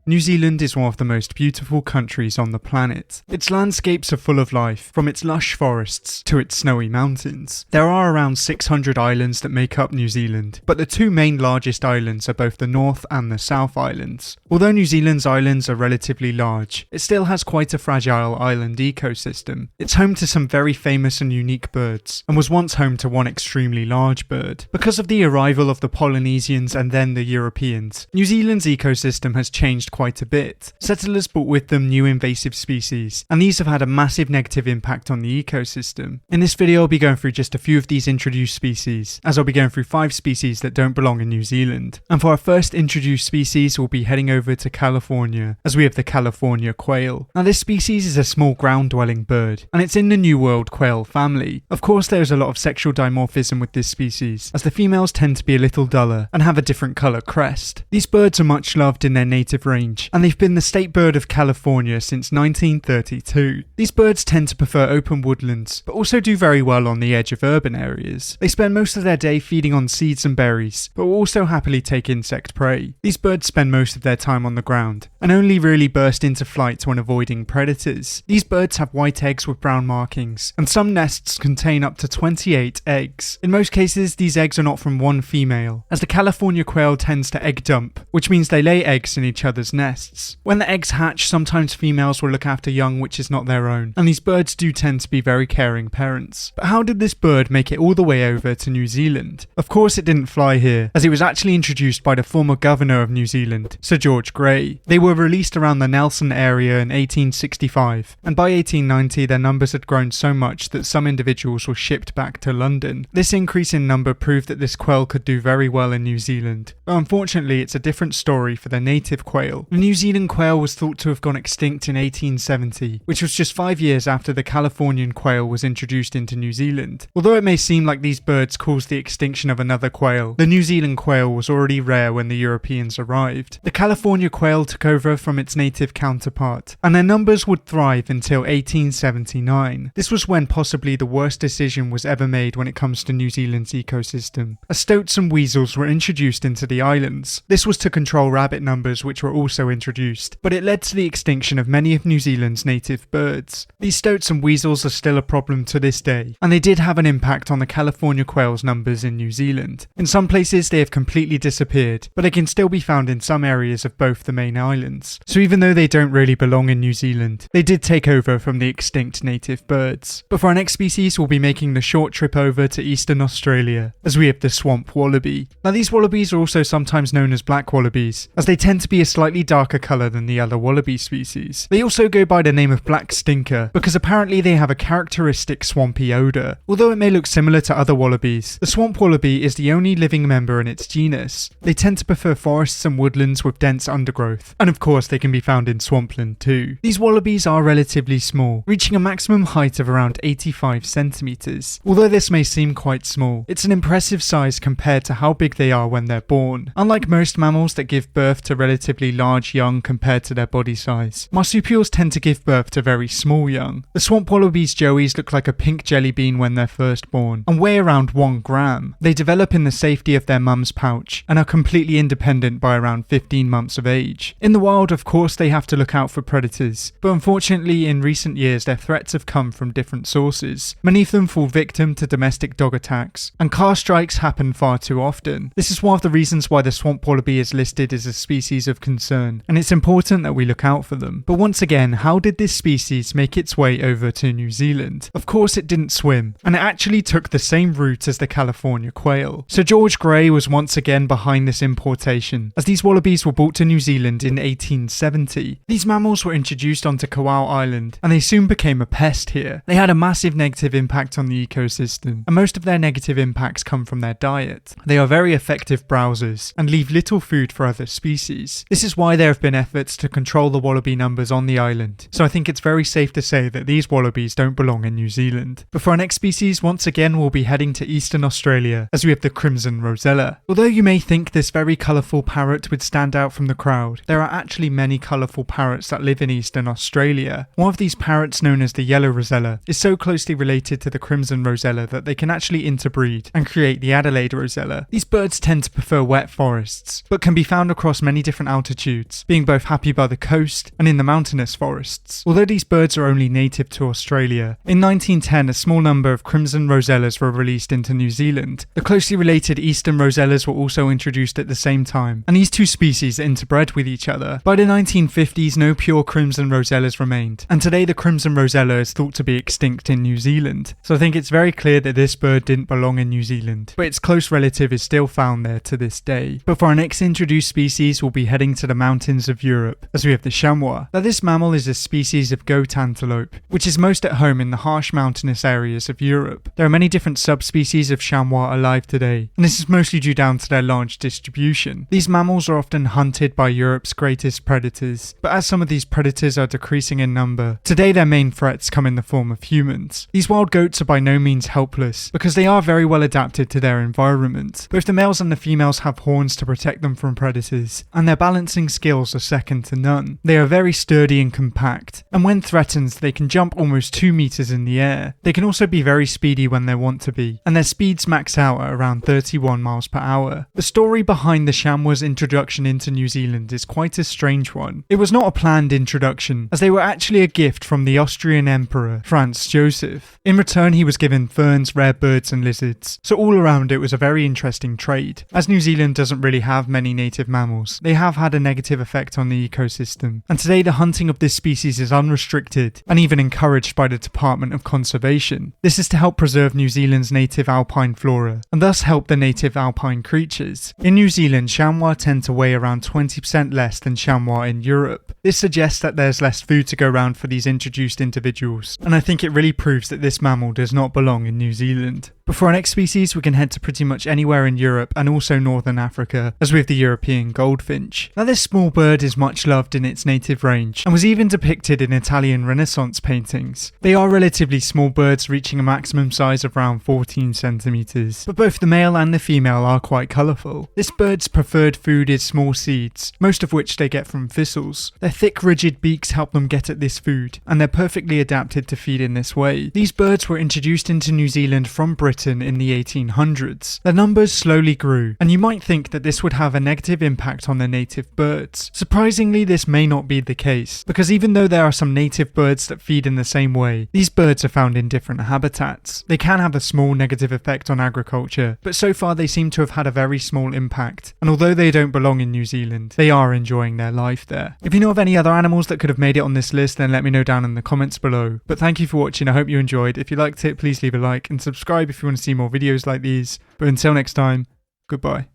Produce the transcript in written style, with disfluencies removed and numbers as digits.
New Zealand is one of the most beautiful countries on the planet. Its landscapes are full of life, from its lush forests to its snowy mountains. There are around 600 islands that make up New Zealand, but the two main largest islands are both the North and the South Islands. Although New Zealand's islands are relatively large, it still has quite a fragile island ecosystem. It's home to some very famous and unique birds, and was once home to one extremely large bird. Because of the arrival of the Polynesians and then the Europeans, New Zealand's ecosystem has changed quite a bit. Settlers brought with them new invasive species, and these have had a massive negative impact on the ecosystem. In this video I'll be going through just a few of these introduced species, as I'll be going through 5 species that don't belong in New Zealand. And for our first introduced species we'll be heading over to California, as we have the California quail. Now this species is a small ground-dwelling bird, and it's in the New World quail family. Of course there is a lot of sexual dimorphism with this species, as the females tend to be a little duller and have a different colour crest. These birds are much loved in their native range, and they've been the state bird of California since 1932. These birds tend to prefer open woodlands, but also do very well on the edge of urban areas. They spend most of their day feeding on seeds and berries, but will also happily take insect prey. These birds spend most of their time on the ground, and only really burst into flight when avoiding predators. These birds have white eggs with brown markings, and some nests contain up to 28 eggs. In most cases, these eggs are not from one female, as the California quail tends to egg dump, which means they lay eggs in each other's nests. When the eggs hatch, sometimes females will look after young which is not their own, and these birds do tend to be very caring parents. But how did this bird make it all the way over to New Zealand? Of course it didn't fly here, as it was actually introduced by the former governor of New Zealand, Sir George Grey. They were released around the Nelson area in 1865, and by 1890 their numbers had grown so much that some individuals were shipped back to London. This increase in number proved that this quail could do very well in New Zealand, but unfortunately it's a different story for the native quail. The New Zealand quail was thought to have gone extinct in 1870, which was just 5 years after the Californian quail was introduced into New Zealand. Although it may seem like these birds caused the extinction of another quail, the New Zealand quail was already rare when the Europeans arrived. The California quail took over from its native counterpart, and their numbers would thrive until 1879. This was when possibly the worst decision was ever made when it comes to New Zealand's ecosystem, as stoats and weasels were introduced into the islands. This was to control rabbit numbers, which were also introduced, but it led to the extinction of many of New Zealand's native birds. These stoats and weasels are still a problem to this day, and they did have an impact on the California quail's numbers in New Zealand. In some places they have completely disappeared, but they can still be found in some areas of both the main islands. So even though they don't really belong in New Zealand, they did take over from the extinct native birds. But for our next species we'll be making the short trip over to Eastern Australia, as we have the swamp wallaby. Now these wallabies are also sometimes known as black wallabies, as they tend to be a slightly darker colour than the other wallaby species. They also go by the name of black stinker, because apparently they have a characteristic swampy odour. Although it may look similar to other wallabies, the swamp wallaby is the only living member in its genus. They tend to prefer forests and woodlands with dense undergrowth, and of course they can be found in swampland too. These wallabies are relatively small, reaching a maximum height of around 85 centimetres. Although this may seem quite small, it's an impressive size compared to how big they are when they're born. Unlike most mammals that give birth to relatively large young compared to their body size, marsupials tend to give birth to very small young. The swamp wallaby's joeys look like a pink jelly bean when they're first born, and weigh around 1 gram. They develop in the safety of their mum's pouch, and are completely independent by around 15 months of age. In the wild, of course, they have to look out for predators, but unfortunately in recent years their threats have come from different sources. Many of them fall victim to domestic dog attacks, and car strikes happen far too often. This is one of the reasons why the swamp wallaby is listed as a species of concern, and it's important that we look out for them. But once again, how did this species make its way over to New Zealand? Of course it didn't swim, and it actually took the same route as the California quail. Sir George Grey was once again behind this importation, as these wallabies were brought to New Zealand in 1870. These mammals were introduced onto Quail Island, and they soon became a pest here. They had a massive negative impact on the ecosystem, and most of their negative impacts come from their diet. They are very effective browsers, and leave little food for other species. This is why there have been efforts to control the wallaby numbers on the island, so I think it's very safe to say that these wallabies don't belong in New Zealand. But for our next species, once again we'll be heading to Eastern Australia, as we have the crimson Rosella. Although you may think this very colourful parrot would stand out from the crowd, there are actually many colourful parrots that live in Eastern Australia. One of these parrots, known as the yellow Rosella, is so closely related to the crimson Rosella that they can actually interbreed and create the Adelaide Rosella. These birds tend to prefer wet forests, but can be found across many different altitudes solitudes, being both happy by the coast and in the mountainous forests. Although these birds are only native to Australia, in 1910 a small number of crimson rosellas were released into New Zealand. The closely related eastern rosellas were also introduced at the same time, and these two species interbred with each other. By the 1950s, no pure crimson rosellas remained, and today the crimson rosella is thought to be extinct in New Zealand. So I think it's very clear that this bird didn't belong in New Zealand, but its close relative is still found there to this day. But for our next introduced species, we'll be heading to the mountains of Europe, as we have the chamois. Now this mammal is a species of goat antelope, which is most at home in the harsh mountainous areas of Europe. There are many different subspecies of chamois alive today, and this is mostly due down to their large distribution. These mammals are often hunted by Europe's greatest predators, but as some of these predators are decreasing in number, today their main threats come in the form of humans. These wild goats are by no means helpless, because they are very well adapted to their environment. Both the males and the females have horns to protect them from predators, and their balancing skills are second to none. They are very sturdy and compact, and when threatened they can jump almost 2 meters in the air. They can also be very speedy when they want to be, and their speeds max out at around 31 miles per hour. The story behind the chamois' introduction into New Zealand is quite a strange one. It was not a planned introduction, as they were actually a gift from the Austrian Emperor Franz Joseph. In return he was given ferns, rare birds and lizards, so all around it was a very interesting trade. As New Zealand doesn't really have many native mammals, they have had a negative effect on the ecosystem, and today the hunting of this species is unrestricted and even encouraged by the Department of Conservation. This is to help preserve New Zealand's native alpine flora, and thus help the native alpine creatures. In New Zealand, chamois tend to weigh around 20% less than chamois in Europe. This suggests that there's less food to go around for these introduced individuals, and I think it really proves that this mammal does not belong in New Zealand. But for our next species, we can head to pretty much anywhere in Europe and also northern Africa, as with the European goldfinch. Now this small bird is much loved in its native range, and was even depicted in Italian Renaissance paintings. They are relatively small birds, reaching a maximum size of around 14 centimeters, but both the male and the female are quite colourful. This bird's preferred food is small seeds, most of which they get from thistles. Their thick rigid beaks help them get at this food, and they're perfectly adapted to feed in this way. These birds were introduced into New Zealand from Britain in the 1800s. Their numbers slowly grew, and you might think that this would have a negative impact on the native birds. Surprisingly, this may not be the case, because even though there are some native birds that feed in the same way, these birds are found in different habitats. They can have a small negative effect on agriculture, but so far they seem to have had a very small impact, and although they don't belong in New Zealand, they are enjoying their life there. If you know of any other animals that could have made it on this list, then let me know down in the comments below. But thank you for watching, I hope you enjoyed. If you liked it, please leave a like and subscribe if you want to see more videos like these. But until next time, goodbye.